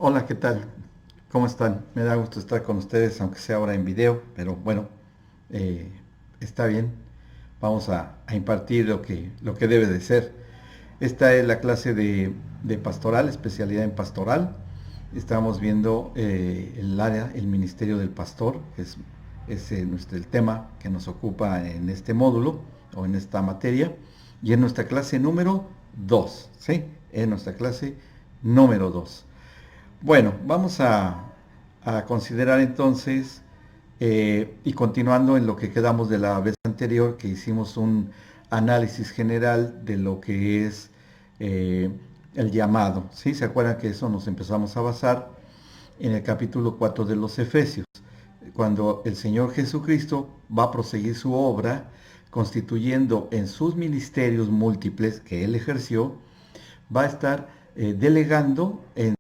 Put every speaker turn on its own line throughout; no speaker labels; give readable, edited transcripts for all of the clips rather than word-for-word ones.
Hola, ¿qué tal? ¿Cómo están? Me da gusto estar con ustedes, aunque sea ahora en video, pero bueno, eh, está bien. Vamos a impartir lo que debe de ser. Esta es la clase de pastoral, especialidad en pastoral. Estamos viendo el área, el ministerio del pastor, el tema que nos ocupa en este módulo o en esta materia. Y en nuestra clase número 2, ¿sí? En nuestra clase número 2. Bueno, vamos a considerar entonces, y continuando en lo que quedamos de la vez anterior, que hicimos un análisis general de lo que es eh, el llamado. ¿Sí? ¿Se acuerdan que eso nos empezamos a basar en el capítulo 4 de los Efesios? Cuando el Señor Jesucristo va a proseguir su obra, constituyendo en sus ministerios múltiples que Él ejerció, va a estar delegando en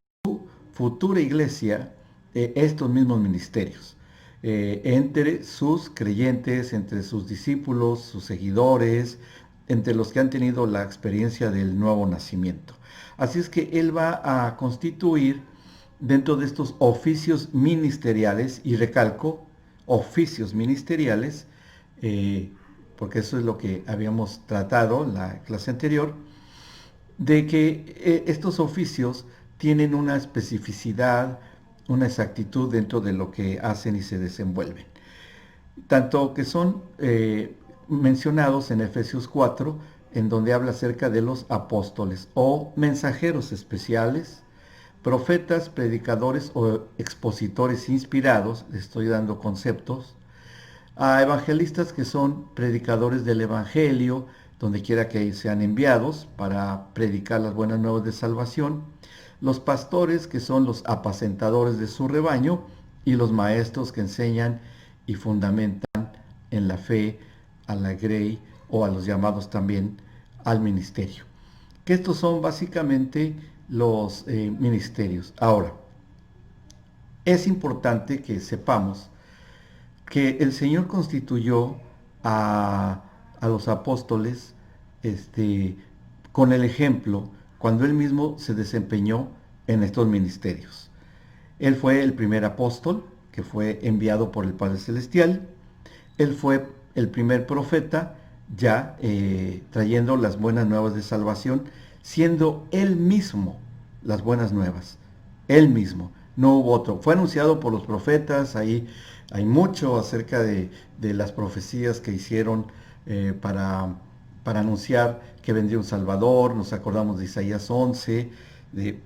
futura iglesia estos mismos ministerios entre sus creyentes, entre sus discípulos, sus seguidores, entre los que han tenido la experiencia del nuevo nacimiento. Así es que él va a constituir dentro de estos oficios ministeriales, y recalco, oficios ministeriales, eh, porque eso es lo que habíamos tratado en la clase anterior, de que estos oficios tienen una especificidad, una exactitud dentro de lo que hacen y se desenvuelven. Tanto que son mencionados en Efesios 4, en donde habla acerca de los apóstoles o mensajeros especiales, profetas, predicadores o expositores inspirados, le estoy dando conceptos, a evangelistas que son predicadores del Evangelio, donde quiera que sean enviados para predicar las buenas nuevas de salvación, los pastores que son los apacentadores de su rebaño y los maestros que enseñan y fundamentan en la fe a la grey o a los llamados también al ministerio. Que estos son básicamente los ministerios. Ahora, es importante que sepamos que el Señor constituyó a los apóstoles este, con el ejemplo cuando Él mismo se desempeñó en estos ministerios. Él fue el primer apóstol que fue enviado por el Padre Celestial. Él fue el primer profeta ya trayendo las buenas nuevas de salvación, siendo Él mismo las buenas nuevas. Él mismo, no hubo otro. Fue anunciado por los profetas, ahí hay mucho acerca de las profecías que hicieron para anunciar que vendría un Salvador. Nos acordamos de Isaías 11, de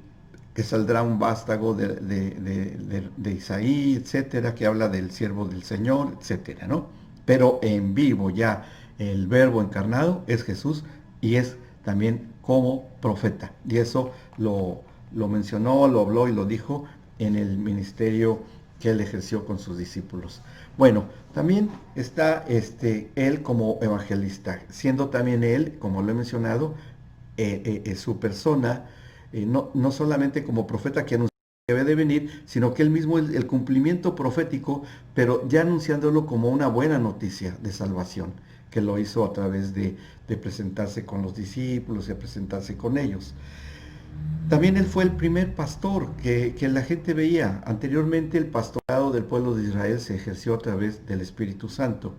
que saldrá un vástago de Isaí, etcétera, que habla del siervo del Señor, etcétera, ¿no? Pero en vivo ya el verbo encarnado es Jesús y es también como profeta. Y eso lo mencionó, lo habló y lo dijo en el ministerio que él ejerció con sus discípulos. Bueno, también está él como evangelista, siendo también él, como lo he mencionado, su persona, no solamente como profeta que anunció que debe de venir, sino que él mismo es el cumplimiento profético, pero ya anunciándolo como una buena noticia de salvación, que lo hizo a través de presentarse con los discípulos y a presentarse con ellos. También él fue el primer pastor que la gente veía. Anteriormente el pastorado del pueblo de Israel se ejerció a través del Espíritu Santo,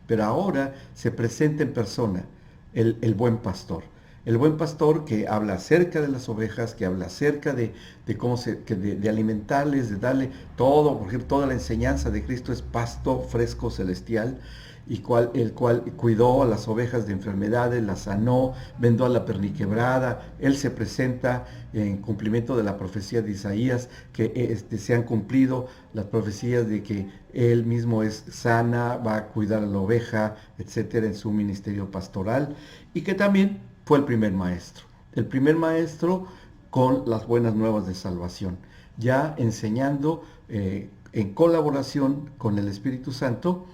pero ahora se presenta en persona el buen pastor. El buen pastor que habla acerca de las ovejas, que habla acerca de cómo de alimentarles, de darle todo, porque toda la enseñanza de Cristo es pasto fresco celestial, y el cual cuidó a las ovejas de enfermedades, las sanó, vendó a la perniquebrada. Él se presenta en cumplimiento de la profecía de Isaías, que se han cumplido las profecías de que él mismo es sana, va a cuidar a la oveja, etcétera, en su ministerio pastoral, y que también fue el primer maestro con las buenas nuevas de salvación, ya enseñando en colaboración con el Espíritu Santo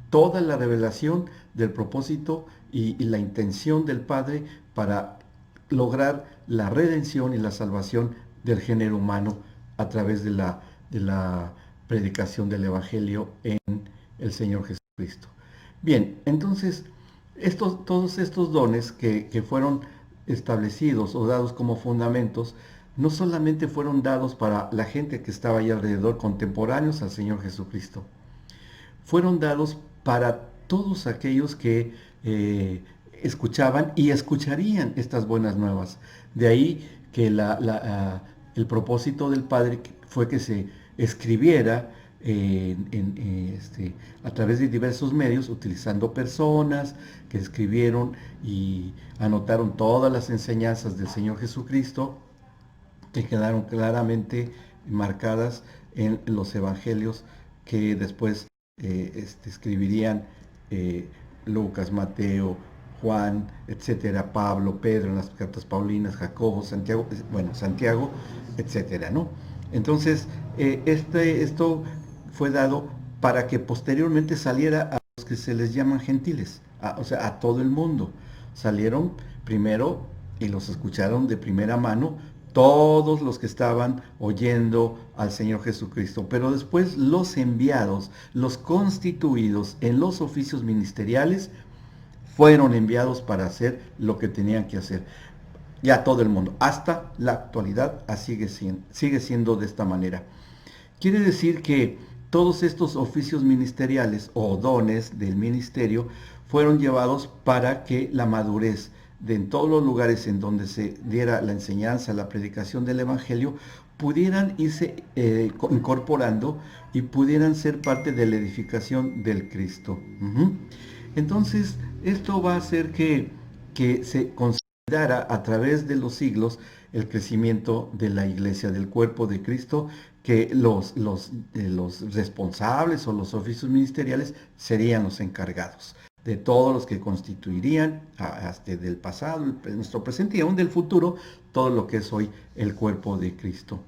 toda la revelación del propósito y la intención del Padre para lograr la redención y la salvación del género humano a través de la predicación del Evangelio en el Señor Jesucristo. Bien, entonces, todos estos dones que fueron establecidos o dados como fundamentos no solamente fueron dados para la gente que estaba ahí alrededor, contemporáneos al Señor Jesucristo, fueron dados para todos aquellos que escuchaban y escucharían estas buenas nuevas. De ahí que el propósito del Padre fue que se escribiera a través de diversos medios, utilizando personas que escribieron y anotaron todas las enseñanzas del Señor Jesucristo, que quedaron claramente marcadas en los evangelios que después escribirían Lucas, Mateo, Juan, etcétera, Pablo, Pedro en las cartas Paulinas, Jacobo, Santiago, Santiago, etcétera, ¿no? Entonces, esto fue dado para que posteriormente saliera a los que se les llaman gentiles, o sea, a todo el mundo. Salieron primero y los escucharon de primera mano todos los que estaban oyendo al Señor Jesucristo, pero después los enviados, los constituidos en los oficios ministeriales, fueron enviados para hacer lo que tenían que hacer. Ya todo el mundo, hasta la actualidad, sigue siendo de esta manera. Quiere decir que todos estos oficios ministeriales o dones del ministerio fueron llevados para que la madurez en todos los lugares en donde se diera la enseñanza, la predicación del Evangelio, pudieran irse incorporando y pudieran ser parte de la edificación del Cristo. Entonces, esto va a hacer que se considerara a través de los siglos el crecimiento de la iglesia, del cuerpo de Cristo, que los responsables o los oficios ministeriales serían los encargados de todos los que constituirían hasta del pasado, nuestro presente y aún del futuro, todo lo que es hoy el cuerpo de Cristo.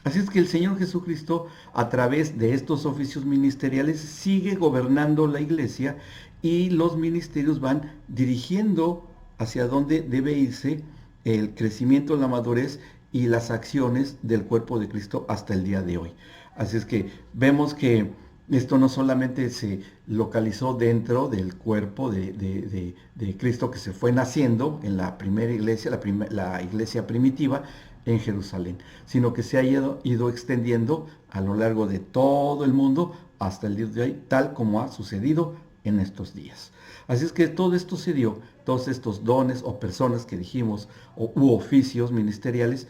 Así es que el Señor Jesucristo, a través de estos oficios ministeriales, sigue gobernando la iglesia y los ministerios van dirigiendo hacia dónde debe irse el crecimiento, la madurez y las acciones del cuerpo de Cristo hasta el día de hoy. Así es que vemos que esto no solamente se localizó dentro del cuerpo de Cristo que se fue naciendo en la primera iglesia, la iglesia primitiva en Jerusalén, sino que se ha ido extendiendo a lo largo de todo el mundo hasta el día de hoy, tal como ha sucedido en estos días. Así es que todo esto se dio, todos estos dones o personas que dijimos, u oficios ministeriales,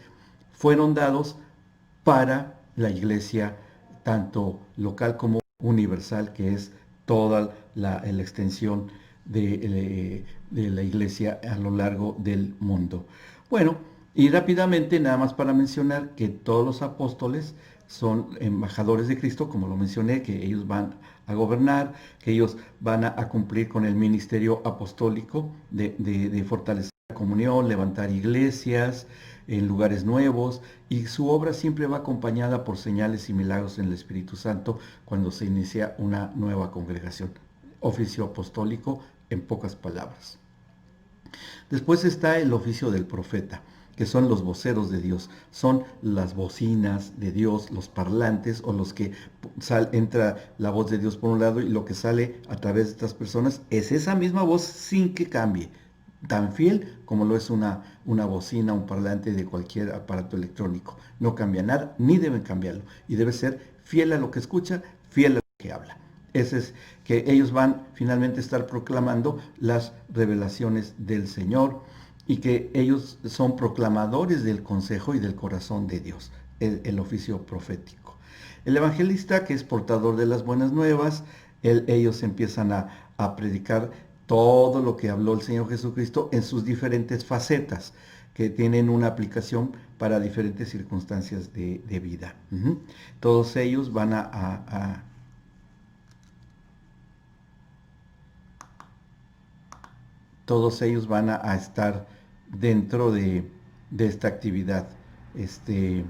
fueron dados para la iglesia, tanto local como universal, que es toda la extensión de la iglesia a lo largo del mundo. Bueno, y rápidamente, nada más para mencionar que todos los apóstoles son embajadores de Cristo, como lo mencioné, que ellos van a gobernar, que ellos van a cumplir con el ministerio apostólico de fortalecer la comunión, levantar iglesias en lugares nuevos, y su obra siempre va acompañada por señales y milagros en el Espíritu Santo cuando se inicia una nueva congregación. Oficio apostólico, en pocas palabras. Después está el oficio del profeta, que son los voceros de Dios, son las bocinas de Dios, los parlantes o los que entra la voz de Dios por un lado y lo que sale a través de estas personas es esa misma voz sin que cambie, tan fiel como lo es una bocina, un parlante de cualquier aparato electrónico. No cambia nada, ni deben cambiarlo, y debe ser fiel a lo que escucha, fiel a lo que habla. Ese es que ellos van finalmente a estar proclamando las revelaciones del Señor, y que ellos son proclamadores del consejo y del corazón de Dios, el oficio profético. El evangelista, que es portador de las buenas nuevas, ellos empiezan a predicar todo lo que habló el Señor Jesucristo en sus diferentes facetas, que tienen una aplicación para diferentes circunstancias de vida. Todos ellos van todos ellos van a estar dentro de esta actividad de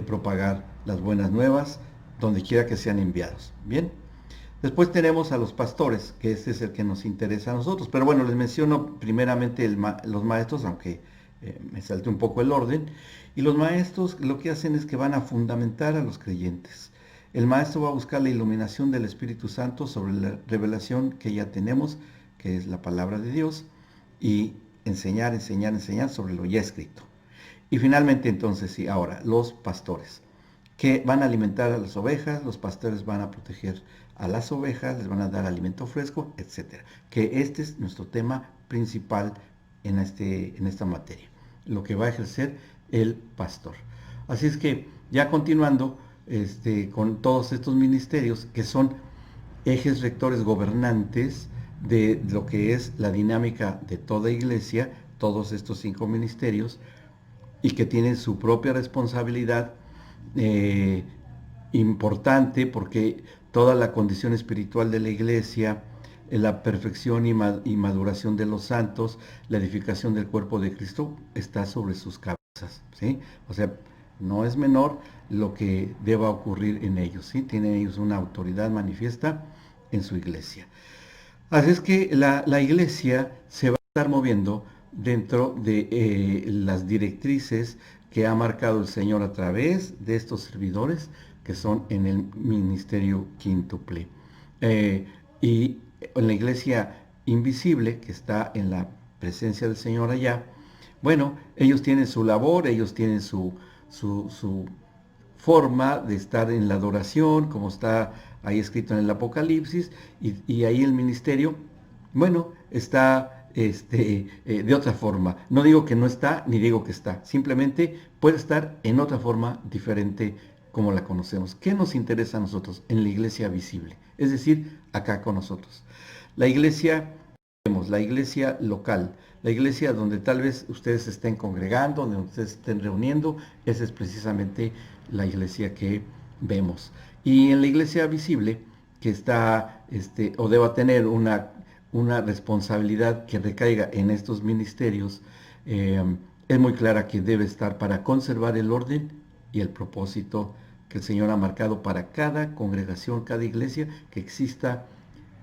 propagar las buenas nuevas donde quiera que sean enviados. Bien, después tenemos a los pastores, que este es el que nos interesa a nosotros, pero bueno, les menciono primeramente los maestros, aunque me salte un poco el orden. Y los maestros lo que hacen es que van a fundamentar a los creyentes. El maestro va a buscar la iluminación del Espíritu Santo sobre la revelación que ya tenemos, que es la palabra de Dios, y enseñar sobre lo ya escrito. Y finalmente entonces sí, ahora los pastores, que van a alimentar a las ovejas, los pastores van a proteger a las ovejas, les van a dar alimento fresco, etcétera. Que este es nuestro tema principal en esta materia, lo que va a ejercer el pastor. Así es que ya continuando con todos estos ministerios que son ejes rectores gobernantes de lo que es la dinámica de toda iglesia, todos estos 5 ministerios, y que tienen su propia responsabilidad eh, importante, porque toda la condición espiritual de la iglesia, la perfección y maduración de los santos, la edificación del cuerpo de Cristo está sobre sus cabezas, ¿sí? O sea, no es menor lo que deba ocurrir en ellos, ¿sí? Tienen ellos una autoridad manifiesta en su iglesia. Así es que la iglesia se va a estar moviendo dentro de las directrices que ha marcado el Señor a través de estos servidores que son en el ministerio quíntuple. Y en la iglesia invisible, que está en la presencia del Señor allá, bueno, ellos tienen su labor, ellos tienen su forma de estar en la adoración, como está ahí escrito en el Apocalipsis, y ahí el ministerio, bueno, está de otra forma. No digo que no está, ni digo que está, simplemente puede estar en otra forma diferente como la conocemos. ¿Qué nos interesa a nosotros en la iglesia visible? Es decir, acá con nosotros. La iglesia, la iglesia local, la iglesia donde tal vez ustedes estén congregando, donde ustedes estén reuniendo, esa es precisamente la iglesia que vemos. Y en la iglesia visible, que está, o deba tener una responsabilidad que recaiga en estos ministerios, es muy clara que debe estar para conservar el orden y el propósito que el Señor ha marcado para cada congregación, cada iglesia que exista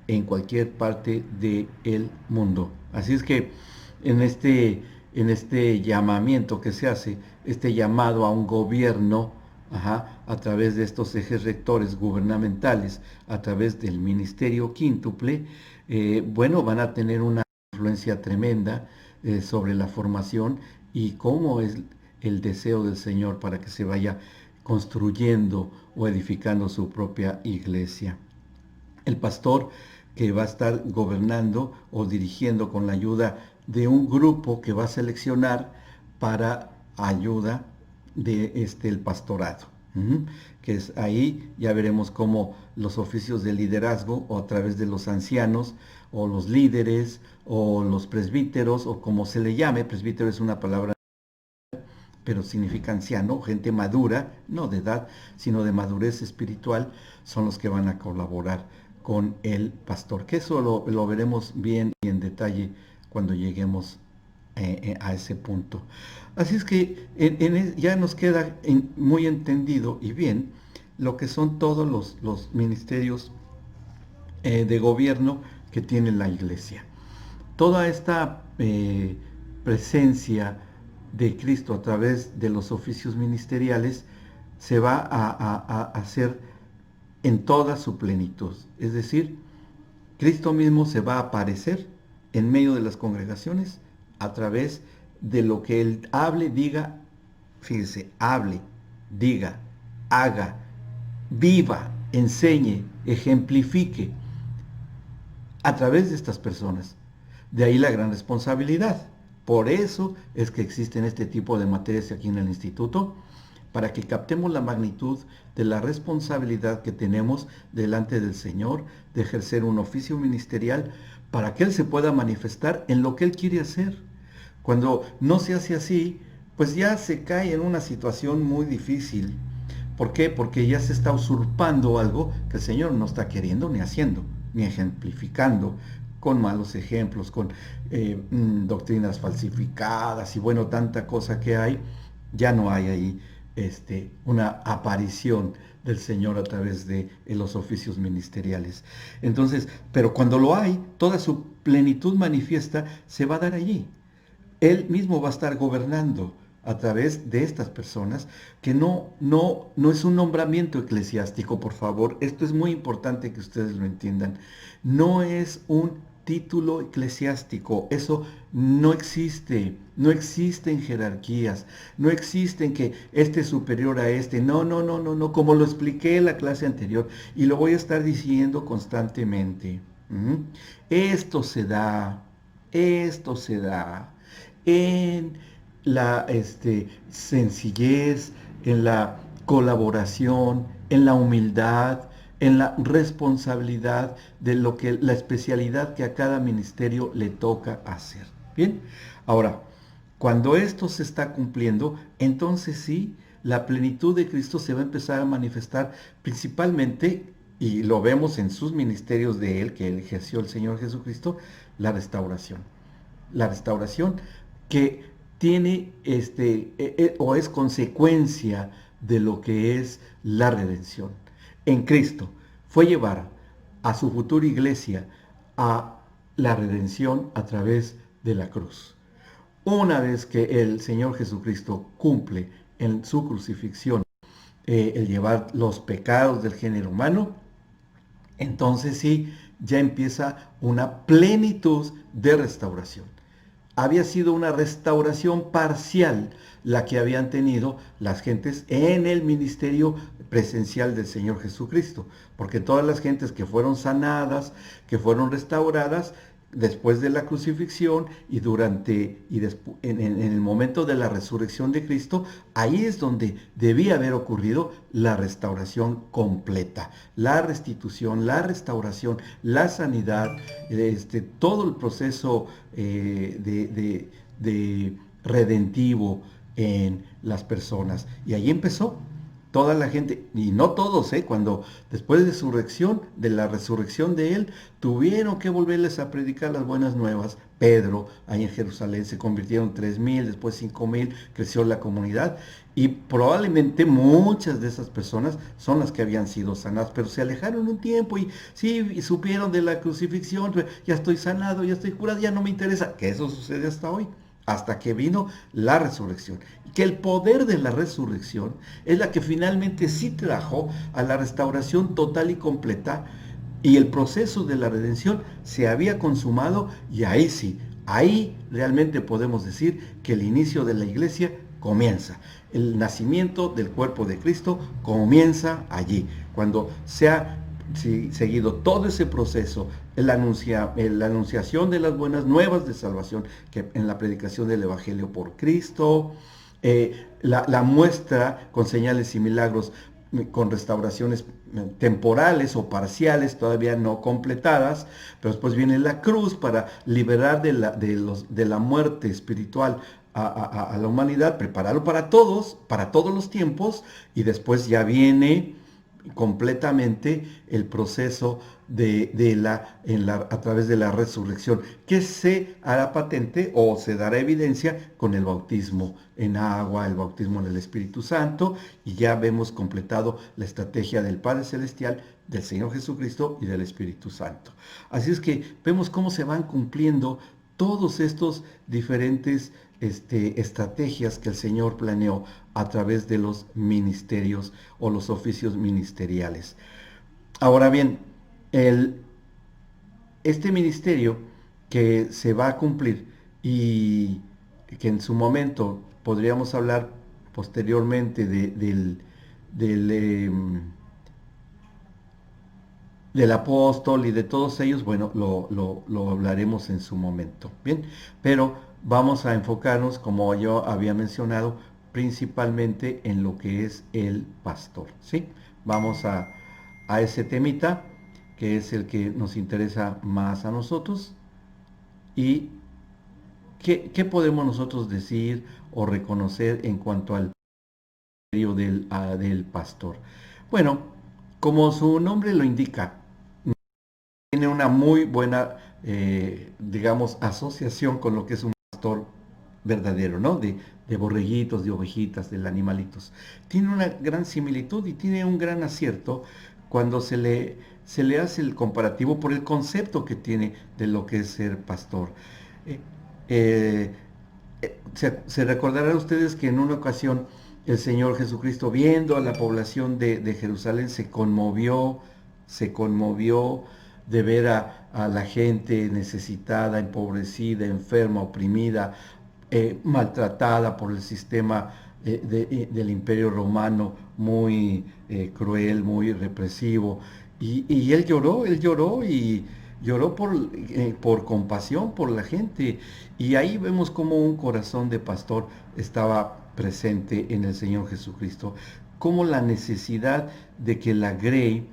en cualquier parte del mundo. Así es que en este llamamiento que se hace, este llamado a un gobierno, a través de estos ejes rectores gubernamentales, a través del ministerio quíntuple, bueno, van a tener una influencia tremenda sobre la formación y cómo es el deseo del Señor para que se vaya construyendo o edificando su propia iglesia. El pastor que va a estar gobernando o dirigiendo con la ayuda de un grupo que va a seleccionar para ayuda de el pastorado. Que es ahí, ya veremos cómo los oficios de liderazgo o a través de los ancianos o los líderes o los presbíteros o como se le llame, presbítero es una palabra pero significa anciano, gente madura, no de edad, sino de madurez espiritual, son los que van a colaborar con el pastor, que eso lo veremos bien y en detalle cuando lleguemos a ese punto. Así es que ya nos queda muy entendido y bien lo que son todos los ministerios de gobierno que tiene la iglesia. Toda esta presencia de Cristo a través de los oficios ministeriales se va a hacer en toda su plenitud. Es decir, Cristo mismo se va a aparecer en medio de las congregaciones a través de lo que Él hable, diga, fíjese, hable, diga, haga, viva, enseñe, ejemplifique a través de estas personas. De ahí la gran responsabilidad. Por eso es que existen este tipo de materias aquí en el instituto, para que captemos la magnitud de la responsabilidad que tenemos delante del Señor de ejercer un oficio ministerial para que Él se pueda manifestar en lo que Él quiere hacer. Cuando no se hace así, pues ya se cae en una situación muy difícil. ¿Por qué? Porque ya se está usurpando algo que el Señor no está queriendo ni haciendo, ni ejemplificando, con malos ejemplos, con doctrinas falsificadas y bueno, tanta cosa que hay, ya no hay ahí una aparición del Señor a través de los oficios ministeriales. Entonces, pero cuando lo hay, toda su plenitud manifiesta se va a dar allí. Él mismo va a estar gobernando a través de estas personas, que no es un nombramiento eclesiástico, por favor. Esto es muy importante que ustedes lo entiendan. No es un título eclesiástico. Eso no existe. No existen jerarquías. No existen que este es superior a este. No, no, no, no, no. Como lo expliqué en la clase anterior y lo voy a estar diciendo constantemente. ¿Mm? Esto se da, esto se da en la sencillez, en la colaboración, en la humildad, en la responsabilidad de lo que la especialidad que a cada ministerio le toca hacer. Bien, ahora, cuando esto se está cumpliendo, entonces sí, la plenitud de Cristo se va a empezar a manifestar principalmente, y lo vemos en sus ministerios de él, que él ejerció el Señor Jesucristo, la restauración. La restauración que tiene o es consecuencia de lo que es la redención. En Cristo fue llevar a su futura iglesia a la redención a través de la cruz. Una vez que el Señor Jesucristo cumple en su crucifixión el llevar los pecados del género humano, entonces sí, ya empieza una plenitud de restauración. Había sido una restauración parcial la que habían tenido las gentes en el ministerio presencial del Señor Jesucristo, porque todas las gentes que fueron sanadas, que fueron restauradas, después de la crucifixión y en el momento de la resurrección de Cristo, ahí es donde debía haber ocurrido la restauración completa, la restitución, la restauración, la sanidad, todo el proceso de redentivo en las personas. Y ahí empezó. Toda la gente, y no todos, cuando después de la resurrección de él, tuvieron que volverles a predicar las buenas nuevas. Pedro, ahí en Jerusalén, se convirtieron 3,000, después 5,000, creció la comunidad, y probablemente muchas de esas personas son las que habían sido sanadas, pero se alejaron un tiempo y sí, y supieron de la crucifixión, ya estoy sanado, ya estoy curado, ya no me interesa, que eso sucede hasta hoy, hasta que vino la resurrección. Que el poder de la resurrección es la que finalmente sí trajo a la restauración total y completa, y el proceso de la redención se había consumado, y ahí sí, ahí realmente podemos decir que el inicio de la iglesia comienza. El nacimiento del cuerpo de Cristo comienza allí, cuando se ha seguido todo ese proceso, la anunciación de las buenas nuevas de salvación, que en la predicación del Evangelio por Cristo, la muestra con señales y milagros, con restauraciones temporales o parciales, todavía no completadas, pero después viene la cruz para liberar de la muerte espiritual a la humanidad, prepararlo para todos los tiempos, y después ya viene completamente el proceso a través de la resurrección, que se hará patente o se dará evidencia con el bautismo en agua, el bautismo en el Espíritu Santo, y ya vemos completado la estrategia del Padre Celestial, del Señor Jesucristo y del Espíritu Santo. Así es que vemos cómo se van cumpliendo todos estos diferentes estrategias que el Señor planeó a través de los ministerios o los oficios ministeriales. Ahora bien, este ministerio que se va a cumplir y que en su momento podríamos hablar posteriormente del apóstol y de todos ellos, bueno, lo hablaremos en su momento, ¿bien? Pero vamos a enfocarnos, como yo había mencionado, principalmente en lo que es el pastor, ¿sí? Vamos a ese temita, que es el que nos interesa más a nosotros. ¿Y qué podemos nosotros decir o reconocer en cuanto al ministerio del pastor? Bueno, como su nombre lo indica, tiene una muy buena, digamos, asociación con lo que es un pastor verdadero, ¿no? De borreguitos, de ovejitas, de animalitos. Tiene una gran similitud y tiene un gran acierto cuando se le hace el comparativo por el concepto que tiene de lo que es ser pastor. Eh, eh, se recordarán ustedes que en una ocasión el Señor Jesucristo, viendo a la población de Jerusalén, se conmovió de ver a la gente necesitada, empobrecida, enferma, oprimida, maltratada por el sistema del Imperio Romano, muy cruel, muy represivo. Y él lloró y lloró por compasión por la gente. Y ahí vemos como un corazón de pastor estaba presente en el Señor Jesucristo, como la necesidad de que la grey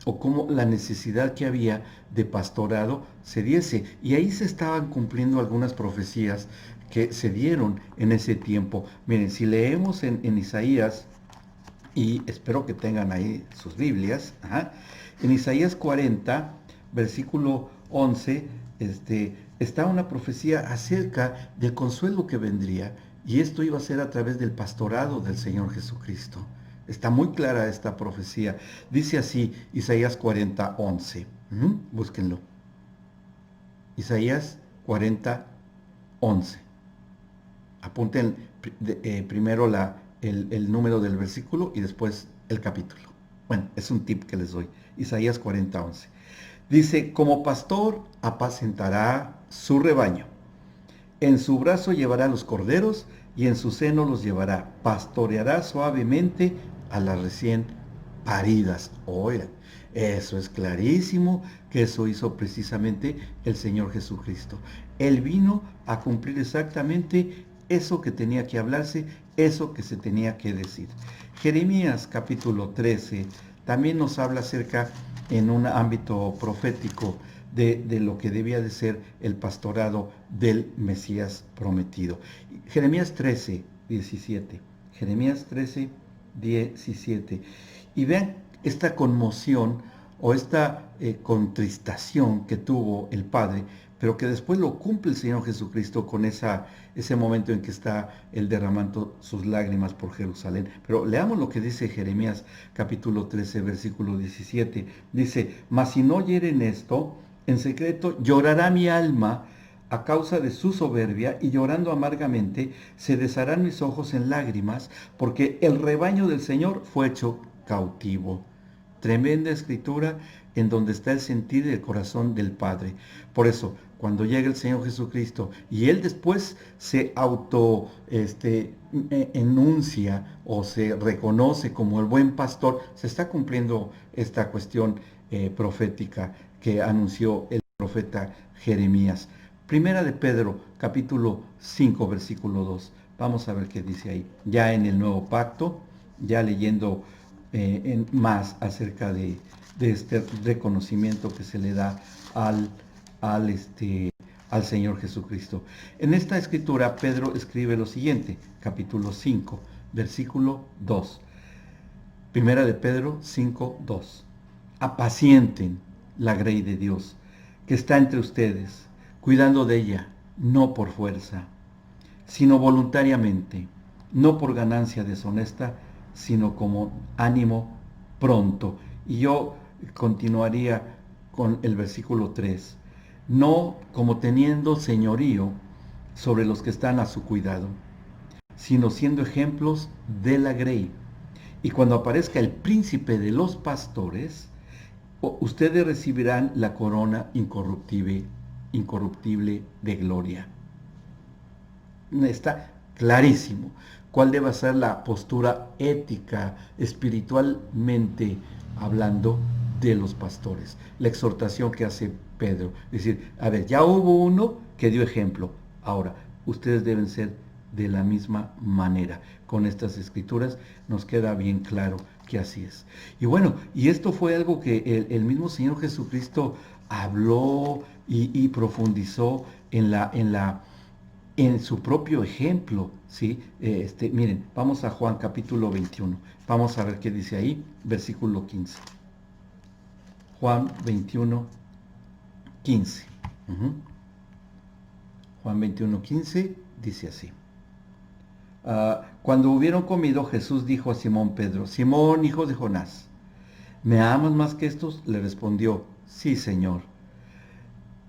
o como la necesidad que había de pastorado se diese. Y ahí se estaban cumpliendo algunas profecías que se dieron en ese tiempo. Miren, si leemos en Isaías, y espero que tengan ahí sus Biblias, en Isaías 40, versículo 11, está una profecía acerca del consuelo que vendría, y esto iba a ser a través del pastorado del Señor Jesucristo. Está muy clara esta profecía. Dice así, Isaías 40, 11. Búsquenlo. Isaías 40, 11. Apunten primero el número del versículo y después el capítulo. Bueno, es un tip que les doy. Isaías 40, 11. Dice, como pastor apacentará su rebaño. En su brazo llevará los corderos y en su seno los llevará. Pastoreará suavemente a las recién paridas. Oigan, eso es clarísimo que eso hizo precisamente el Señor Jesucristo. Él vino a cumplir exactamente eso que tenía que hablarse, eso que se tenía que decir. Jeremías capítulo 13 también nos habla acerca en un ámbito profético de lo que debía de ser el pastorado del Mesías prometido. Jeremías 13, 17. Jeremías 13, 17. Y vean esta conmoción o esta contristación que tuvo el Padre, pero que después lo cumple el Señor Jesucristo con ese momento en que está Él derramando sus lágrimas por Jerusalén. Pero leamos lo que dice Jeremías capítulo 13, versículo 17. Dice, mas si no oyeren esto, en secreto llorará mi alma a causa de su soberbia, y llorando amargamente se desharán mis ojos en lágrimas, porque el rebaño del Señor fue hecho cautivo. Tremenda escritura en donde está el sentir del corazón del Padre. Por eso, cuando llega el Señor Jesucristo y Él después se enuncia o se reconoce como el buen pastor, se está cumpliendo esta cuestión profética que anunció el profeta Jeremías. Primera de Pedro, capítulo 5, versículo 2. Vamos a ver qué dice ahí. Ya en el nuevo pacto, ya leyendo más acerca de este reconocimiento que se le da al Señor Jesucristo. En esta escritura, Pedro escribe lo siguiente, capítulo 5, versículo 2. Primera de Pedro 5, 2. Apacienten la grey de Dios, que está entre ustedes, cuidando de ella, no por fuerza, sino voluntariamente, no por ganancia deshonesta, sino como ánimo pronto. Y yo continuaría con el versículo 3. No como teniendo señorío sobre los que están a su cuidado, sino siendo ejemplos de la grey. Y cuando aparezca el príncipe de los pastores, ustedes recibirán la corona incorruptible de gloria. Está clarísimo cuál debe ser la postura ética, espiritualmente hablando, de los pastores. La exhortación que hace Pedro. Es decir, a ver, ya hubo uno que dio ejemplo. Ahora, ustedes deben ser de la misma manera. Con estas escrituras nos queda bien claro que así es. Y bueno, y esto fue algo que el mismo Señor Jesucristo habló y profundizó en su propio ejemplo, ¿sí? Miren, vamos a Juan capítulo 21. Vamos a ver qué dice ahí, versículo 15. Juan 21, 15. Juan 21, 15 dice así. Cuando hubieron comido, Jesús dijo a Simón Pedro, Simón, hijo de Jonás, ¿me amas más que estos? Le respondió, sí, Señor.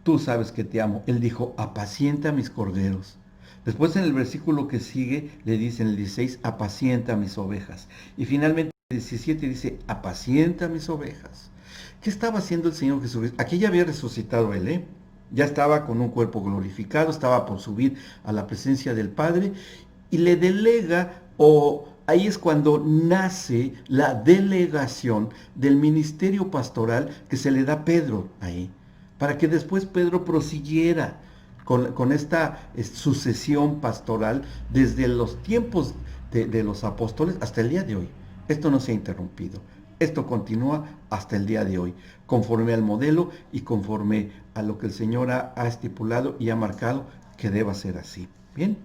Tú sabes que te amo. Él dijo, apacienta mis corderos. Después en el versículo que sigue le dice en el 16, apacienta mis ovejas. Y finalmente el 17 dice, apacienta mis ovejas. ¿Qué estaba haciendo el Señor Jesucristo? Aquí ya había resucitado Él, ¿eh? Ya estaba con un cuerpo glorificado, estaba por subir a la presencia del Padre y le delega, o ahí es cuando nace la delegación del ministerio pastoral que se le da a Pedro ahí, para que después Pedro prosiguiera con esta sucesión pastoral desde los tiempos de los apóstoles hasta el día de hoy. Esto no se ha interrumpido. Esto continúa hasta el día de hoy, conforme al modelo y conforme a lo que el Señor ha estipulado y ha marcado que deba ser así. Bien,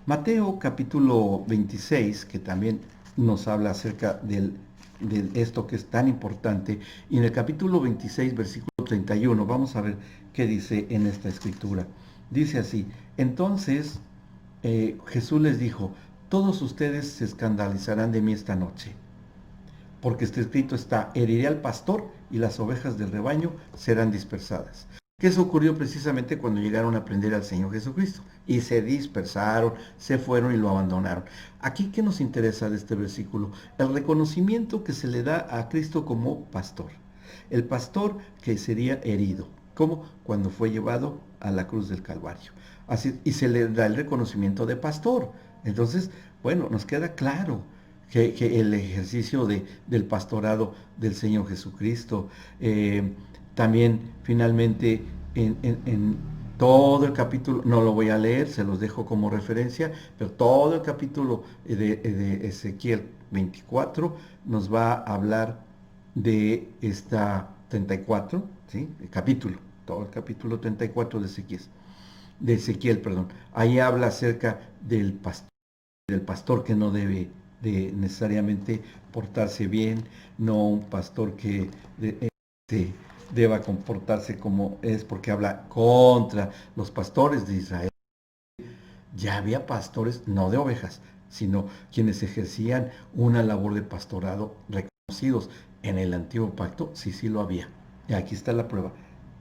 Mateo capítulo 26, que también nos habla acerca de esto que es tan importante, y en el capítulo 26, versículo 31, vamos a ver qué dice en esta escritura. Dice así: entonces Jesús les dijo, todos ustedes se escandalizarán de mí esta noche, porque este escrito está, heriré al pastor y las ovejas del rebaño serán dispersadas. Que eso ocurrió precisamente cuando llegaron a aprender al Señor Jesucristo y se dispersaron, se fueron y lo abandonaron. Aquí, ¿qué nos interesa de este versículo? El reconocimiento que se le da a Cristo como pastor. El pastor que sería herido, como cuando fue llevado a la cruz del Calvario. Así, y se le da el reconocimiento de pastor. Entonces, bueno, nos queda claro que el ejercicio del pastorado del Señor Jesucristo, también finalmente en todo el capítulo, no lo voy a leer, se los dejo como referencia, pero todo el capítulo de Ezequiel 24 nos va a hablar de esta 34, ¿sí? El capítulo, todo el capítulo 34 de Ezequiel, perdón. Ahí habla acerca del pastor que no debe de necesariamente portarse bien, no un pastor que deba comportarse como es, porque habla contra los pastores de Israel. Ya había pastores, no de ovejas, sino quienes ejercían una labor de pastorado reconocidos en el antiguo pacto, sí, sí lo había. Y aquí está la prueba.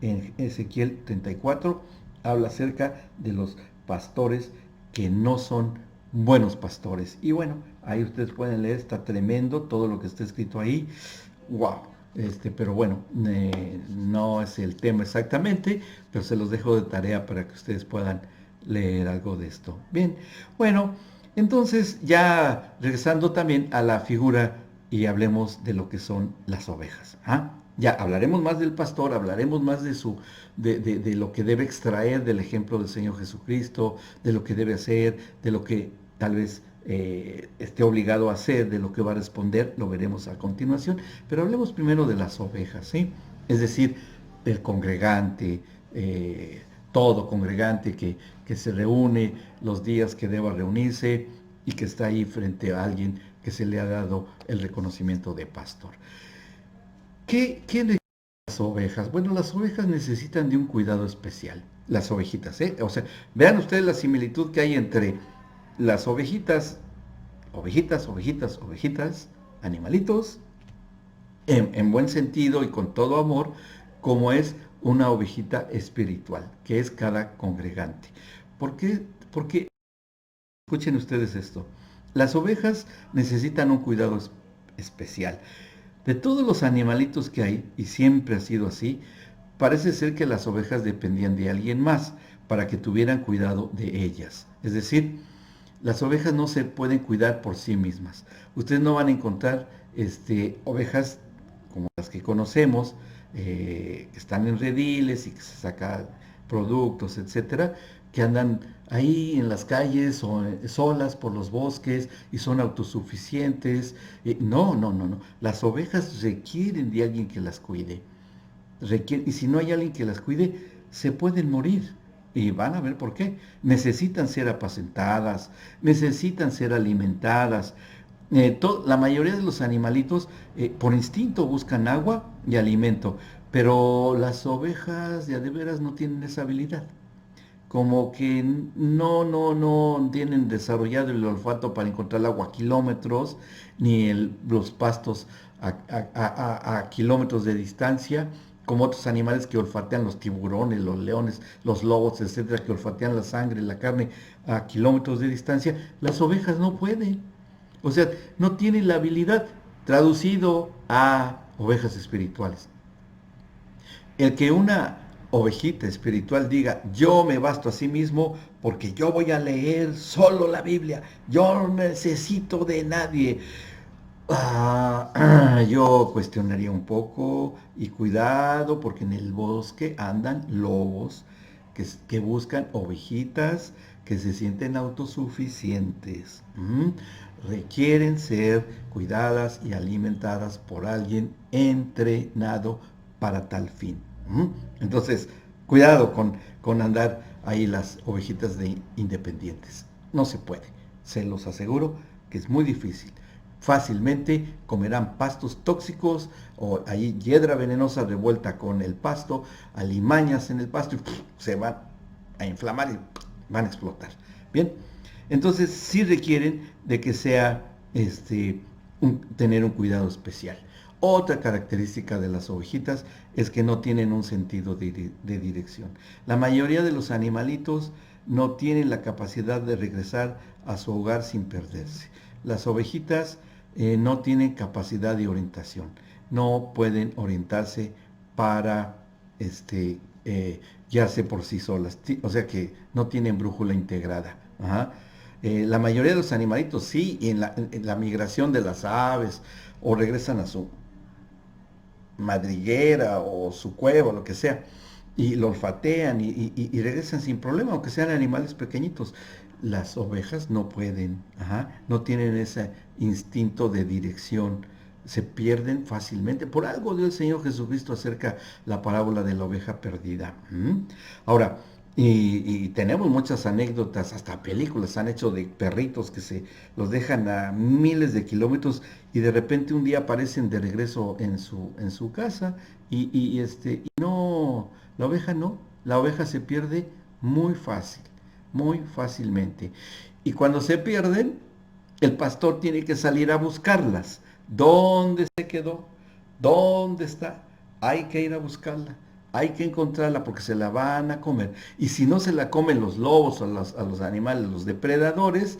En Ezequiel 34 habla acerca de los pastores que no son buenos pastores. Y bueno, ahí ustedes pueden leer, está tremendo todo lo que está escrito ahí. ¡Wow! Pero bueno, no es el tema exactamente, pero se los dejo de tarea para que ustedes puedan leer algo de esto. Bien, bueno, entonces ya regresando también a la figura y hablemos de lo que son las ovejas. ¿Ah? Ya hablaremos más del pastor, hablaremos más de lo que debe extraer del ejemplo del Señor Jesucristo, de lo que debe hacer, de lo que tal vez esté obligado a hacer, de lo que va a responder, lo veremos a continuación, pero hablemos primero de las ovejas, ¿sí? Es decir, el congregante, todo congregante que se reúne los días que deba reunirse y que está ahí frente a alguien que se le ha dado el reconocimiento de pastor. ¿Qué necesitan las ovejas? Bueno, las ovejas necesitan de un cuidado especial. Las ovejitas, ¿eh? O sea, vean ustedes la similitud que hay entre las ovejitas, animalitos, en buen sentido y con todo amor, como es una ovejita espiritual, que es cada congregante. ¿Por qué? Porque, escuchen ustedes esto, las ovejas necesitan un cuidado especial. De todos los animalitos que hay, y siempre ha sido así, parece ser que las ovejas dependían de alguien más para que tuvieran cuidado de ellas. Es decir, las ovejas no se pueden cuidar por sí mismas. Ustedes no van a encontrar ovejas como las que conocemos, que están en rediles y que se sacan productos, etcétera, que andan ahí en las calles o solas por los bosques y son autosuficientes. No, no, no, no. Las ovejas requieren de alguien que las cuide. Y si no hay alguien que las cuide, se pueden morir. Y van a ver por qué. Necesitan ser apacentadas, necesitan ser alimentadas. La mayoría de los animalitos por instinto buscan agua y alimento, pero las ovejas de veras no tienen esa habilidad. Como que no tienen desarrollado el olfato para encontrar el agua a kilómetros, ni los pastos a kilómetros de distancia, como otros animales que olfatean, los tiburones, los leones, los lobos, etcétera, que olfatean la sangre, la carne a kilómetros de distancia. Las ovejas no pueden. O sea, no tienen la habilidad, traducido a ovejas espirituales. El que una ovejita espiritual diga, yo me basto a sí mismo porque yo voy a leer solo la Biblia, yo no necesito de nadie. Yo cuestionaría un poco y cuidado porque en el bosque andan lobos que buscan ovejitas que se sienten autosuficientes. Requieren ser cuidadas y alimentadas por alguien entrenado para tal fin. Entonces, cuidado con andar ahí las ovejitas de independientes. No se puede. Se los aseguro que es muy difícil. Fácilmente comerán pastos tóxicos o ahí hiedra venenosa revuelta con el pasto, alimañas en el pasto y se van a inflamar y van a explotar. Bien, entonces sí requieren de que sea tener un cuidado especial. Otra característica de las ovejitas es que no tienen un sentido de dirección. La mayoría de los animalitos no tienen la capacidad de regresar a su hogar sin perderse. Las ovejitas no tienen capacidad de orientación, no pueden orientarse para guiarse por sí solas, o sea que no tienen brújula integrada. Ajá. La mayoría de los animalitos sí, y en la migración de las aves, o regresan a su madriguera o su cueva, o lo que sea, y lo olfatean y regresan sin problema, aunque sean animales pequeñitos. Las ovejas no pueden, ajá, no tienen ese instinto de dirección, se pierden fácilmente. Por algo dio el Señor Jesucristo acerca la parábola de la oveja perdida. Ahora, y tenemos muchas anécdotas, hasta películas han hecho de perritos que se los dejan a miles de kilómetros y de repente un día aparecen de regreso en su casa y no, la oveja no, la oveja se pierde muy fácil, muy fácilmente. Y cuando se pierden, el pastor tiene que salir a buscarlas. ¿Dónde se quedó? ¿Dónde está? Hay que ir a buscarla. Hay que encontrarla porque se la van a comer. Y si no se la comen los lobos o a los animales, los depredadores,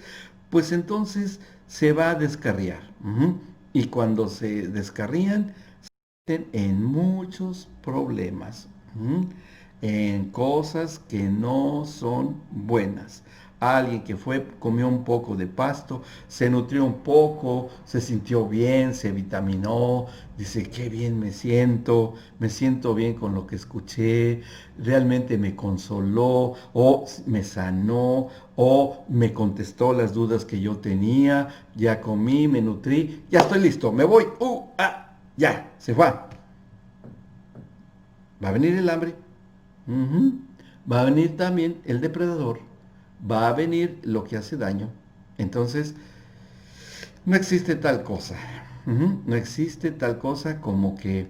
pues entonces se va a descarriar. Y cuando se descarrían, se meten en muchos problemas, en cosas que no son buenas. Alguien que fue, comió un poco de pasto, se nutrió un poco, se sintió bien, se vitaminó, dice, qué bien me siento bien con lo que escuché, realmente me consoló, o me sanó, o me contestó las dudas que yo tenía, ya comí, me nutrí, ya estoy listo, me voy, ya, se fue. Va a venir el hambre, ujú, va a venir también el depredador, va a venir lo que hace daño. Entonces, no existe tal cosa. No existe tal cosa como que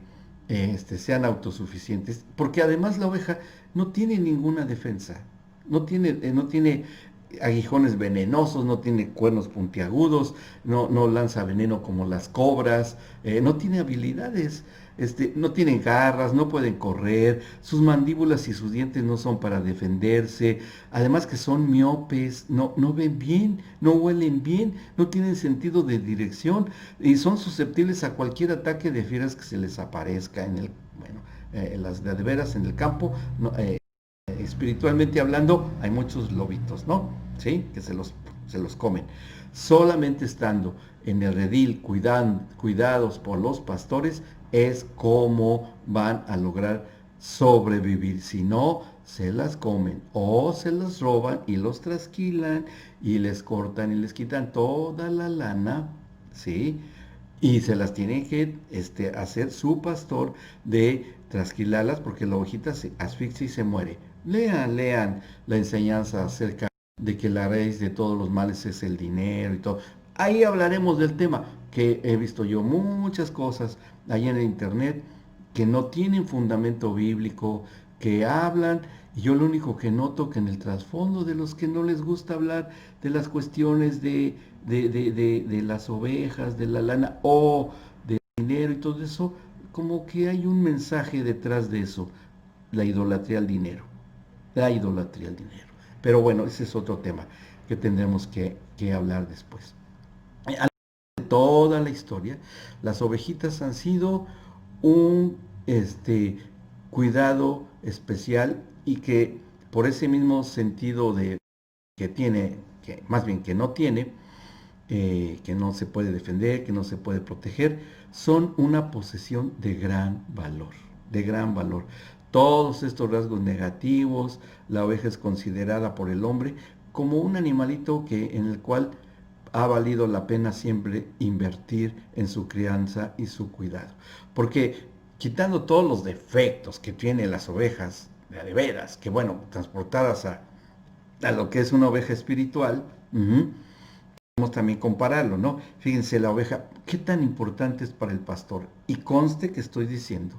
sean autosuficientes, porque además la oveja no tiene ninguna defensa, no tiene aguijones venenosos, no tiene cuernos puntiagudos, no lanza veneno como las cobras, no tiene habilidades, no tienen garras, no pueden correr, sus mandíbulas y sus dientes no son para defenderse, además que son miopes, no ven bien, no huelen bien, no tienen sentido de dirección y son susceptibles a cualquier ataque de fieras que se les aparezca las de veras en el campo. Espiritualmente hablando, hay muchos lobitos, ¿no? ¿Sí? Que se los comen. Solamente estando en el redil, cuidados por los pastores, es como van a lograr sobrevivir. Si no, se las comen o se las roban y los trasquilan y les cortan y les quitan toda la lana, ¿sí? Y se las tiene que hacer su pastor de trasquilarlas porque la ovejita se asfixia y se muere. Lean la enseñanza acerca de que la raíz de todos los males es el dinero y todo. Ahí hablaremos del tema, que he visto yo muchas cosas ahí en el internet que no tienen fundamento bíblico, que hablan, y yo lo único que noto que en el trasfondo de los que no les gusta hablar de las cuestiones de las ovejas, de la lana o del dinero y todo eso, como que hay un mensaje detrás de eso, la idolatría al dinero, la idolatría al dinero. Pero bueno, ese es otro tema que tendremos que hablar después. De toda la historia, las ovejitas han sido un cuidado especial y que por ese mismo sentido de que tiene, que más bien que no tiene, que no se puede defender, que no se puede proteger, son una posesión de gran valor, de gran valor. Todos estos rasgos negativos, la oveja es considerada por el hombre como un animalito en el cual ha valido la pena siempre invertir en su crianza y su cuidado. Porque quitando todos los defectos que tienen las ovejas, de veras, que bueno, transportadas a lo que es una oveja espiritual, podemos también compararlo, ¿no? Fíjense, la oveja, ¿qué tan importante es para el pastor? Y conste que estoy diciendo,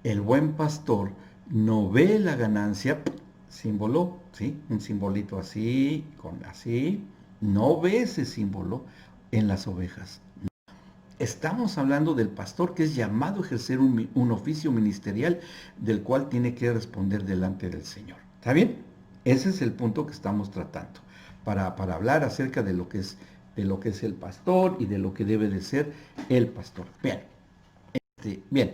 el buen pastor no ve la ganancia, símbolo, ¿sí? Un simbolito así, con así, no ve ese símbolo en las ovejas. Estamos hablando del pastor que es llamado a ejercer un oficio ministerial del cual tiene que responder delante del Señor. ¿Está bien? Ese es el punto que estamos tratando para hablar acerca de lo que es el pastor y de lo que debe de ser el pastor. Bien, bien.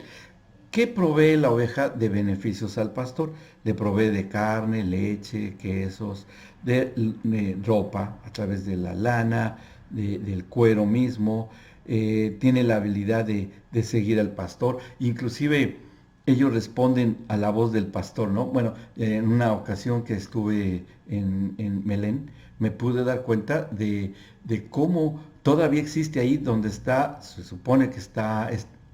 ¿Qué provee la oveja de beneficios al pastor? Le provee de carne, leche, quesos, de ropa a través de la lana, del cuero mismo. Tiene la habilidad de seguir al pastor. Inclusive ellos responden a la voz del pastor, ¿no? Bueno, en una ocasión que estuve en Belén, me pude dar cuenta de cómo todavía existe ahí donde está, se supone que está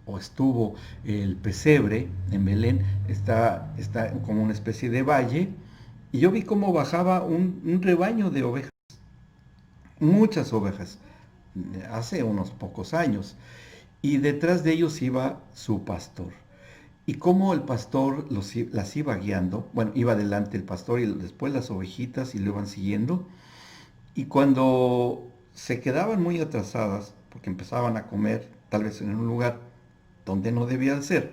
o estuvo el pesebre en Belén, está como una especie de valle, y yo vi cómo bajaba un rebaño de ovejas, muchas ovejas, hace unos pocos años, y detrás de ellos iba su pastor. Y cómo el pastor las iba guiando, bueno, iba delante el pastor y después las ovejitas y lo iban siguiendo, y cuando se quedaban muy atrasadas, porque empezaban a comer tal vez en un lugar donde no debían ser,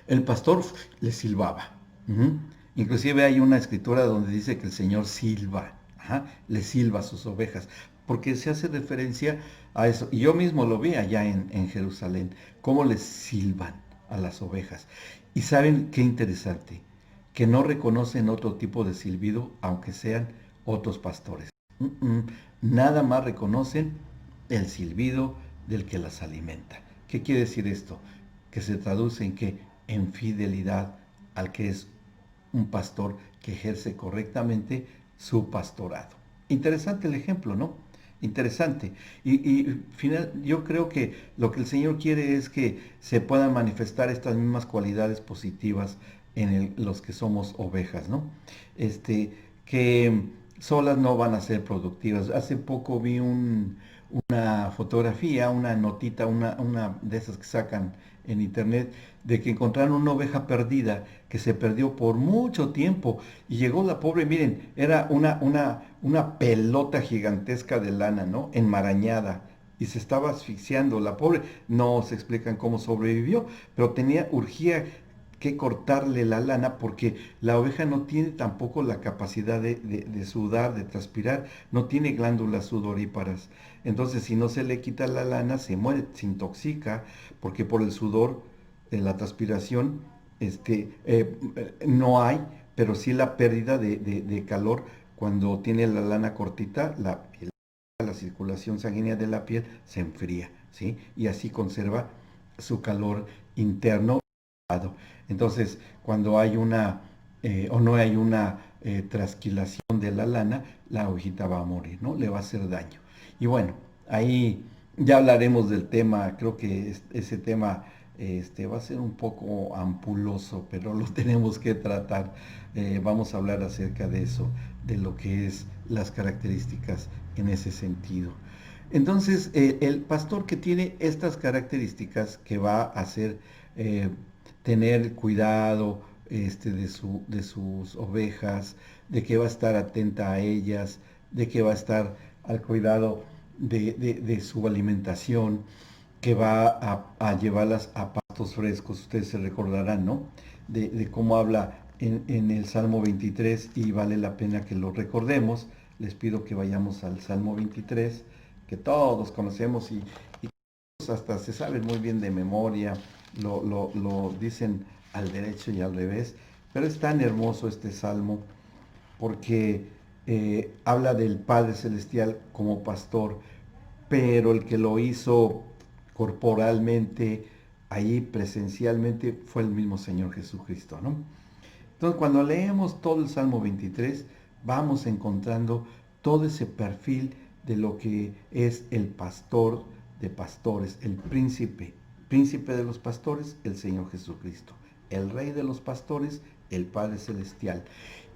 el pastor le silbaba. Inclusive hay una escritura donde dice que el Señor silba, le silba a sus ovejas, porque se hace referencia a eso. Y yo mismo lo vi allá en Jerusalén, cómo les silban a las ovejas. Y saben qué interesante, que no reconocen otro tipo de silbido, aunque sean otros pastores. Nada más reconocen el silbido del que las alimenta. ¿Qué quiere decir esto? Que se traduce en que en fidelidad al que es un pastor que ejerce correctamente su pastorado. Interesante el ejemplo, ¿no? Interesante. Yo creo que lo que el Señor quiere es que se puedan manifestar estas mismas cualidades positivas en los que somos ovejas, ¿no? Que solas no van a ser productivas. Hace poco vi una fotografía, una notita, una de esas que sacan en internet, de que encontraron una oveja perdida que se perdió por mucho tiempo y llegó la pobre, miren, era una pelota gigantesca de lana, ¿no? Enmarañada y se estaba asfixiando. La pobre, no se explican cómo sobrevivió, pero urgía que cortarle la lana porque la oveja no tiene tampoco la capacidad de sudar, de transpirar, no tiene glándulas sudoríparas. Entonces, si no se le quita la lana, se muere, se intoxica, porque por el sudor, la transpiración, no hay, pero sí la pérdida de calor cuando tiene la lana cortita, la circulación sanguínea de la piel se enfría, ¿sí? Y así conserva su calor interno. Entonces, cuando hay o no hay una trasquilación de la lana, la hojita va a morir, ¿no? Le va a hacer daño. Y bueno, ahí ya hablaremos del tema, creo que ese tema va a ser un poco ampuloso, pero lo tenemos que tratar. Vamos a hablar acerca de eso, de lo que es las características en ese sentido. Entonces, el pastor que tiene estas características, que va a hacer tener cuidado de sus ovejas, de que va a estar atenta a ellas, de que va a estar al cuidado de su alimentación, que va a llevarlas a pastos frescos. Ustedes se recordarán, ¿no? De cómo habla en el Salmo 23 y vale la pena que lo recordemos. Les pido que vayamos al Salmo 23, que todos conocemos y hasta se saben muy bien de memoria, lo dicen al derecho y al revés. Pero es tan hermoso este salmo porque habla del Padre Celestial como pastor, pero el que lo hizo corporalmente, ahí presencialmente, fue el mismo Señor Jesucristo, ¿no? Entonces, cuando leemos todo el Salmo 23, vamos encontrando todo ese perfil de lo que es el pastor de pastores, el príncipe de los pastores, el Señor Jesucristo, el Rey de los pastores, el Padre Celestial,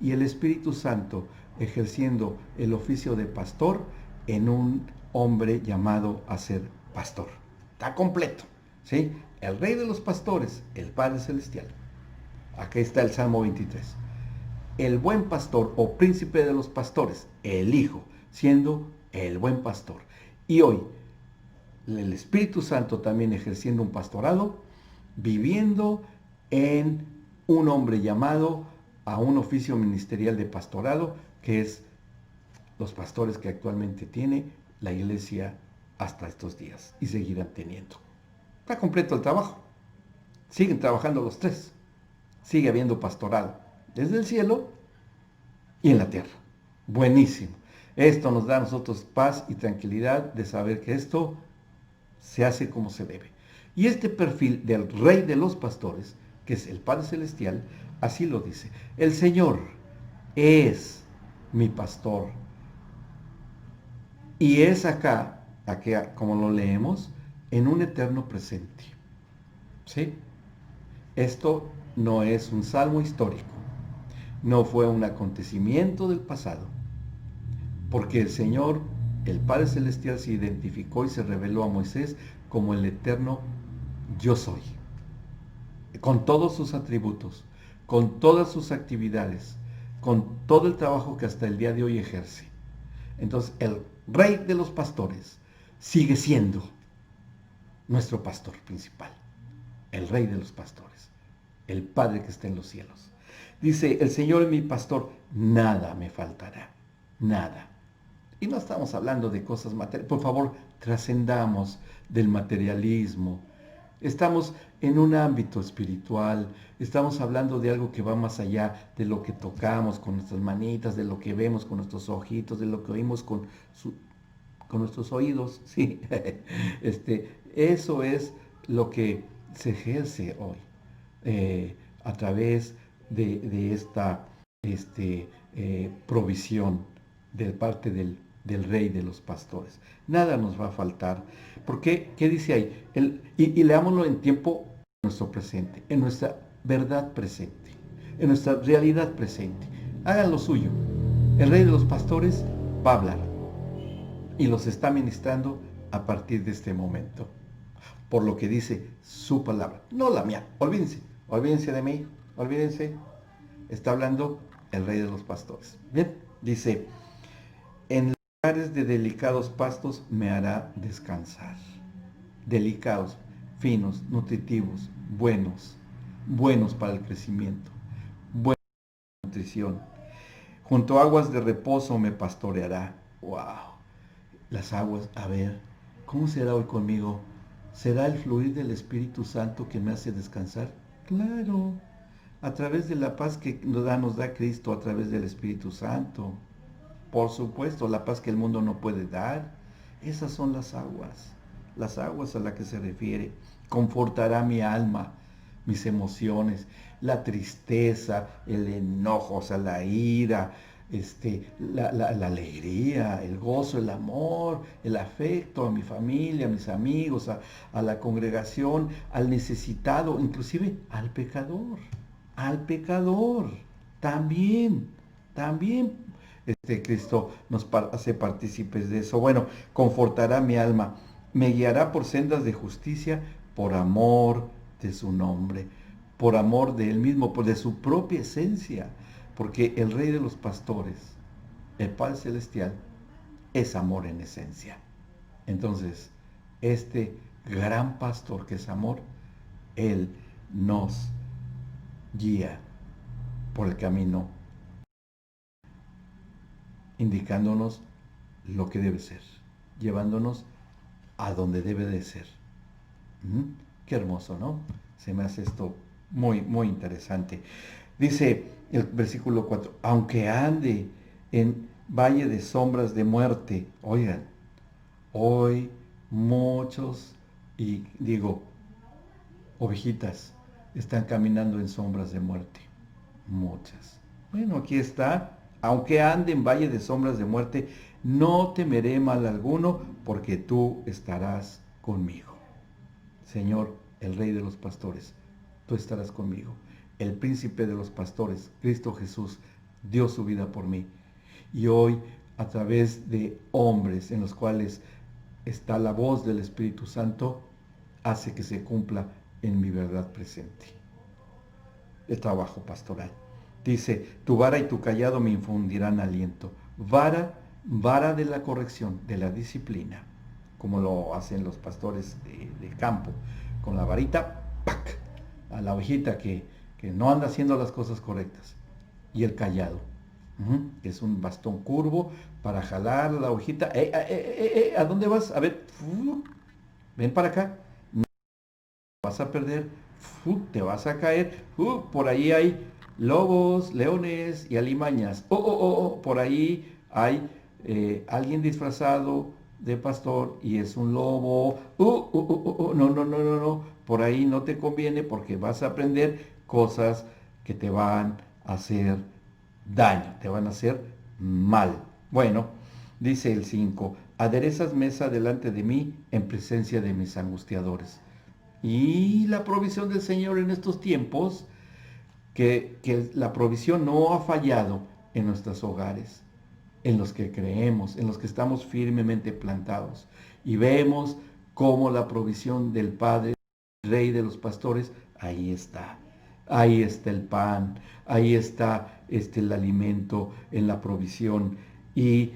y el Espíritu Santo ejerciendo el oficio de pastor en un hombre llamado a ser pastor. Está completo, ¿sí? El Rey de los pastores, el Padre Celestial. Aquí está el Salmo 23. El buen pastor o príncipe de los pastores, el Hijo, siendo el buen pastor. Y hoy, el Espíritu Santo también ejerciendo un pastorado, viviendo en un hombre llamado a un oficio ministerial de pastorado, que es los pastores que actualmente tiene la iglesia hasta estos días y seguirán teniendo. Está completo el trabajo. Siguen trabajando los tres. Sigue habiendo pastoral desde el cielo y en la tierra. Buenísimo. Esto nos da a nosotros paz y tranquilidad de saber que esto se hace como se debe. Y este perfil del Rey de los pastores, que es el Padre Celestial, así lo dice. El Señor es mi pastor. Y es acá, como lo leemos, en un eterno presente. ¿Sí? Esto no es un salmo histórico, no fue un acontecimiento del pasado, porque el Señor, el Padre Celestial, se identificó y se reveló a Moisés como el eterno yo soy, con todos sus atributos, con todas sus actividades, con todo el trabajo que hasta el día de hoy ejerce. Entonces, el Rey de los pastores sigue siendo nuestro pastor principal, el Rey de los pastores, el Padre que está en los cielos. Dice, el Señor es mi pastor, nada me faltará, nada. Y no estamos hablando de cosas materiales. Por favor, trascendamos del materialismo. Estamos en un ámbito espiritual. Estamos hablando de algo que va más allá de lo que tocamos con nuestras manitas, de lo que vemos con nuestros ojitos, de lo que oímos con nuestros oídos. Sí. Eso es lo que se ejerce hoy a través de esta provisión de parte del Rey de los pastores. Nada nos va a faltar. ¿Por qué? ¿Qué dice ahí? Y leámoslo en tiempo nuestro presente, en nuestra verdad presente, en nuestra realidad presente. Hagan lo suyo. El Rey de los pastores va a hablar y los está ministrando a partir de este momento, por lo que dice su palabra, no la mía. Olvídense de mí, olvídense. Está hablando el Rey de los pastores. Bien, dice, en lugares de delicados pastos me hará descansar. Delicados, finos, nutritivos, buenos para el crecimiento, buena nutrición. Junto a aguas de reposo me pastoreará. ¡Wow! Las aguas, a ver, ¿cómo será hoy conmigo? ¿Será el fluir del Espíritu Santo que me hace descansar? Claro, a través de la paz que nos da Cristo, a través del Espíritu Santo. Por supuesto, la paz que el mundo no puede dar. Esas son las aguas a las que se refiere. Confortará mi alma, mis emociones, la tristeza, el enojo, o sea, la ira, la alegría, el gozo, el amor, el afecto a mi familia, a mis amigos, a la congregación, al necesitado, inclusive al pecador, también Cristo nos hace partícipes de eso. Bueno, confortará mi alma, me guiará por sendas de justicia, por amor de su nombre, por amor de él mismo, por de su propia esencia, porque el Rey de los pastores, el Padre Celestial, es amor en esencia. Entonces, este gran pastor que es amor, él nos guía por el camino, indicándonos lo que debe ser, llevándonos a donde debe de ser. Qué hermoso, ¿no? Se me hace esto Muy, muy interesante. Dice el versículo 4, aunque ande en valle de sombras de muerte, oigan, hoy muchos, y digo, ovejitas, están caminando en sombras de muerte. Muchas. Bueno, aquí está. Aunque ande en valle de sombras de muerte, no temeré mal alguno, porque tú estarás conmigo. Señor, el Rey de los pastores, tú estarás conmigo. El príncipe de los pastores, Cristo Jesús, dio su vida por mí. Y hoy, a través de hombres en los cuales está la voz del Espíritu Santo, hace que se cumpla en mi verdad presente. El trabajo pastoral. Dice, tu vara y tu callado me infundirán aliento. Vara, vara de la corrección, de la disciplina, como lo hacen los pastores de campo, con la varita, ¡pac!, a la ovejita que no anda haciendo las cosas correctas. Y el callado, que es un bastón curvo para jalar la ovejita. ¿A dónde vas? A ver, ven para acá, vas a perder, te vas a caer, por ahí hay lobos, leones y alimañas, por ahí hay alguien disfrazado de pastor y es un lobo, no, no, no, no, no, por ahí no te conviene porque vas a aprender cosas que te van a hacer daño, te van a hacer mal. Bueno, dice el 5, aderezas mesa delante de mí en presencia de mis angustiadores. Y la provisión del Señor en estos tiempos, que la provisión no ha fallado en nuestros hogares, en los que creemos, en los que estamos firmemente plantados. Y vemos cómo la provisión del Padre, Rey de los pastores, ahí está. Ahí está el pan, ahí está el alimento en la provisión. Y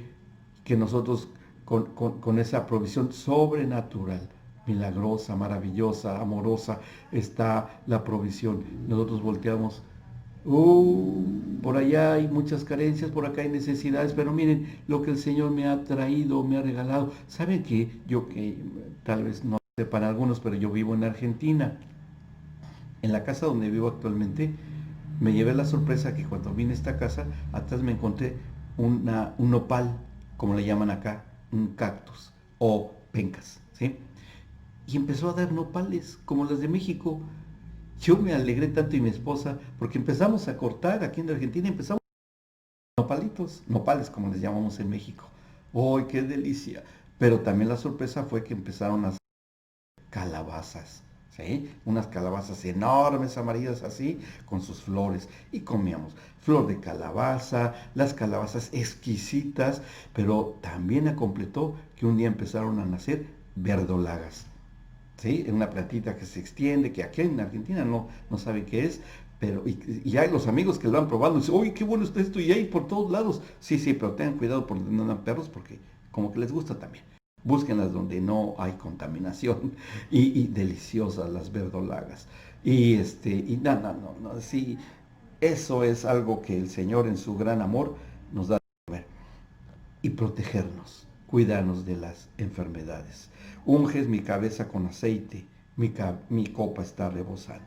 que nosotros con esa provisión sobrenatural, milagrosa, maravillosa, amorosa, está la provisión. Nosotros volteamos, por allá hay muchas carencias, por acá hay necesidades, pero miren lo que el Señor me ha traído, me ha regalado. ¿Saben qué? Yo que tal vez no sé para algunos, pero yo vivo en Argentina. En la casa donde vivo actualmente, me llevé la sorpresa que cuando vine a esta casa, atrás me encontré un nopal, como le llaman acá, un cactus o pencas, ¿sí? Y empezó a dar nopales, como las de México. Yo me alegré tanto y mi esposa, porque empezamos a cortar aquí en Argentina, empezamos nopalitos, nopales como les llamamos en México. ¡Uy, qué delicia! Pero también la sorpresa fue que empezaron a hacer calabazas, ¿sí? Unas calabazas enormes, amarillas así, con sus flores. Y comíamos flor de calabaza, las calabazas exquisitas, pero también completó que un día empezaron a nacer verdolagas, ¿sí? En una plantita que se extiende, que aquí en Argentina no sabe qué es, pero y hay los amigos que lo han probado y dicen, uy, qué bueno está esto, y hay por todos lados. Sí, sí, pero tengan cuidado por donde no andan perros, porque como que les gusta también. Búsquenlas donde no hay contaminación y deliciosas las verdolagas. Y no, no, no, no, sí, eso es algo que el Señor en su gran amor nos da de comer y protegernos, cuidarnos de las enfermedades. Unges mi cabeza con aceite, mi copa está rebosando.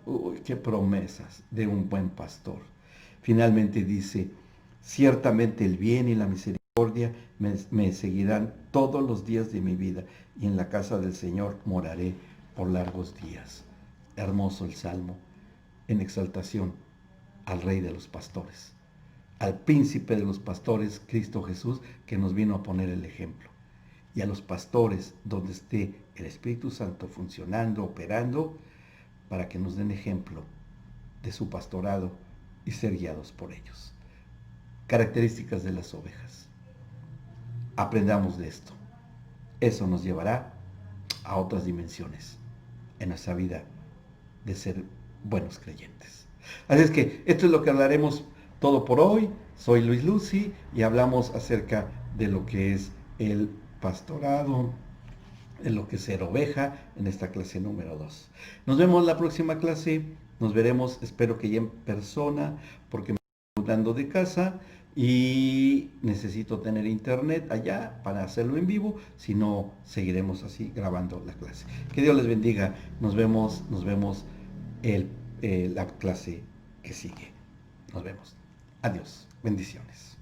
Uy, qué promesas de un buen pastor. Finalmente dice, ciertamente el bien y la misericordia me seguirán todos los días de mi vida y en la casa del Señor moraré por largos días. Hermoso el salmo en exaltación al Rey de los pastores, al príncipe de los pastores, Cristo Jesús, que nos vino a poner el ejemplo. Y a los pastores, donde esté el Espíritu Santo funcionando, operando, para que nos den ejemplo de su pastorado y ser guiados por ellos. Características de las ovejas. Aprendamos de esto. Eso nos llevará a otras dimensiones en nuestra vida de ser buenos creyentes. Así es que esto es lo que hablaremos todo por hoy. Soy Luis Lucy y hablamos acerca de lo que es el pastorado, de lo que es ser oveja en esta clase número 2. Nos vemos la próxima clase. Nos veremos, espero que ya en persona, porque me estoy mudando de casa y necesito tener internet allá para hacerlo en vivo, si no seguiremos así grabando la clase. Que Dios les bendiga, nos vemos la clase que sigue. Nos vemos. Adiós. Bendiciones.